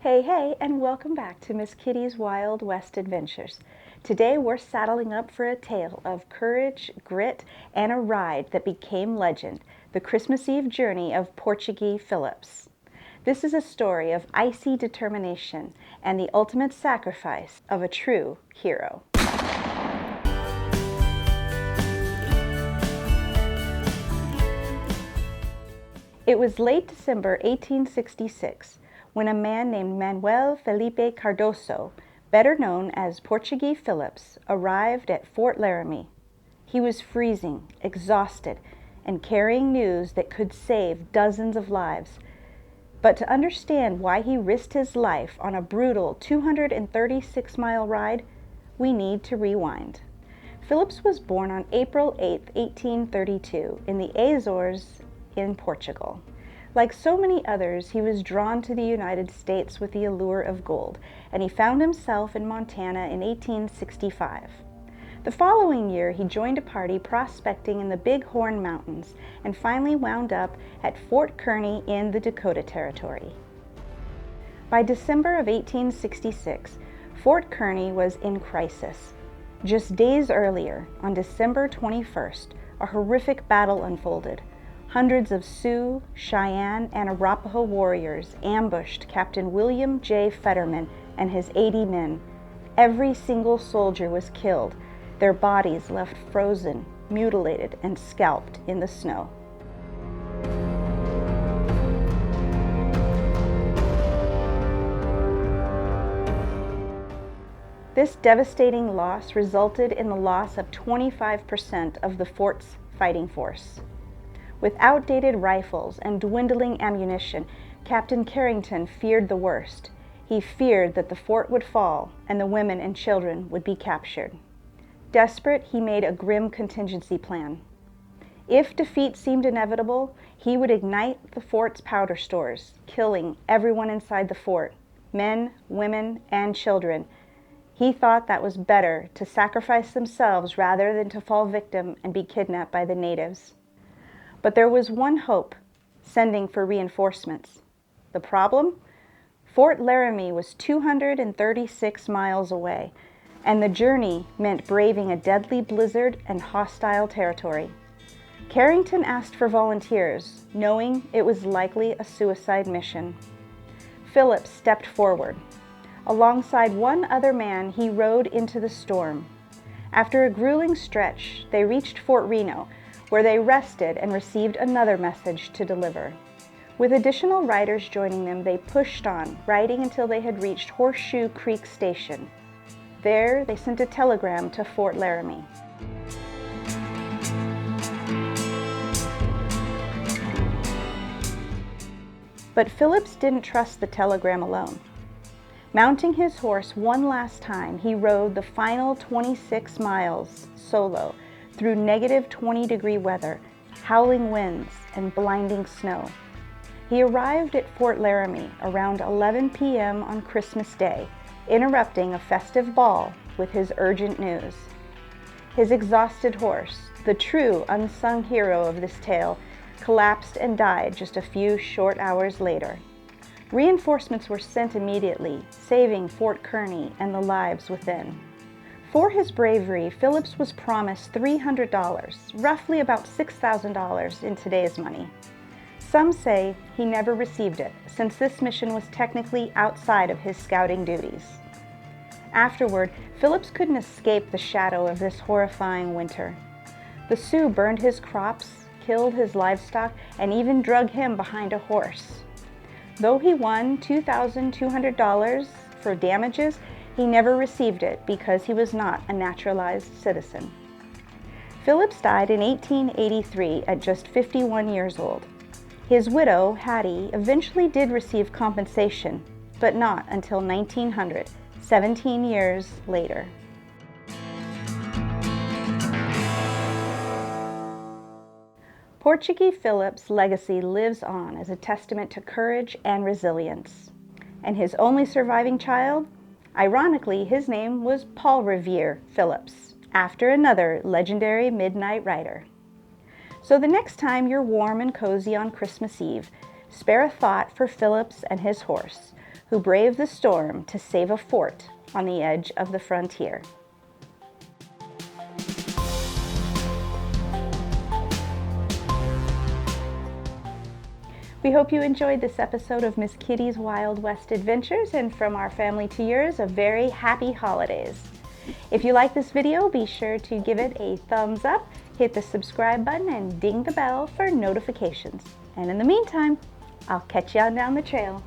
Hey, and welcome back to Miss Kitty's Wild West Adventures. Today we're saddling up for a tale of courage, grit, and a ride that became legend, the Christmas Eve journey of Portagee Phillips. This is a story of icy determination and the ultimate sacrifice of a true hero. It was late December 1866 when a man named Manuel Felipe Cardoso, better known as Portagee Phillips, arrived at Fort Laramie. He was freezing, exhausted, and carrying news that could save dozens of lives. But to understand why he risked his life on a brutal 236-mile ride, we need to rewind. Phillips was born on April 8, 1832, in the Azores in Portugal. Like so many others, he was drawn to the United States with the allure of gold, and he found himself in Montana in 1865. The following year, he joined a party prospecting in the Big Horn Mountains and finally wound up at Fort Kearny in the Dakota Territory. By December of 1866, Fort Kearny was in crisis. Just days earlier, on December 21st, a horrific battle unfolded. Hundreds of Sioux, Cheyenne, and Arapaho warriors ambushed Captain William J. Fetterman and his 80 men. Every single soldier was killed, their bodies left frozen, mutilated, and scalped in the snow. This devastating loss resulted in the loss of 25% of the fort's fighting force. With outdated rifles and dwindling ammunition, Captain Carrington feared the worst. He feared that the fort would fall and the women and children would be captured. Desperate, he made a grim contingency plan. If defeat seemed inevitable, he would ignite the fort's powder stores, killing everyone inside the fort, men, women, and children. He thought that was better to sacrifice themselves rather than to fall victim and be kidnapped by the natives. But there was one hope: sending for reinforcements. The problem? Fort Laramie was 236 miles away, and the journey meant braving a deadly blizzard and hostile territory. Carrington asked for volunteers, knowing it was likely a suicide mission. Phillips stepped forward. Alongside one other man, he rode into the storm. After a grueling stretch, they reached Fort Reno, where they rested and received another message to deliver. With additional riders joining them, they pushed on, riding until they had reached Horseshoe Creek Station. There, they sent a telegram to Fort Laramie. But Phillips didn't trust the telegram alone. Mounting his horse one last time, he rode the final 26 miles solo, through negative 20-degree weather, howling winds, and blinding snow. He arrived at Fort Laramie around 11 p.m. on Christmas Day, interrupting a festive ball with his urgent news. His exhausted horse, the true unsung hero of this tale, collapsed and died just a few short hours later. Reinforcements were sent immediately, saving Fort Kearny and the lives within. For his bravery, Phillips was promised $300, roughly about $6,000 in today's money. Some say he never received it, since this mission was technically outside of his scouting duties. Afterward, Phillips couldn't escape the shadow of this horrifying winter. The Sioux burned his crops, killed his livestock, and even drug him behind a horse. Though he won $2,200 for damages, he never received it because he was not a naturalized citizen. Phillips died in 1883 at just 51 years old. His widow, Hattie, eventually did receive compensation, but not until 1900, 17 years later. Portagee Phillips' legacy lives on as a testament to courage and resilience. And his only surviving child? Ironically, his name was Paul Revere Phillips, after another legendary midnight rider. So the next time you're warm and cozy on Christmas Eve, spare a thought for Phillips and his horse, who braved the storm to save a fort on the edge of the frontier. We hope you enjoyed this episode of Miss Kitty's Wild West Adventures, and from our family to yours, a very happy holidays. If you like this video, be sure to give it a thumbs up, hit the subscribe button, and ding the bell for notifications. And in the meantime, I'll catch you on down the trail.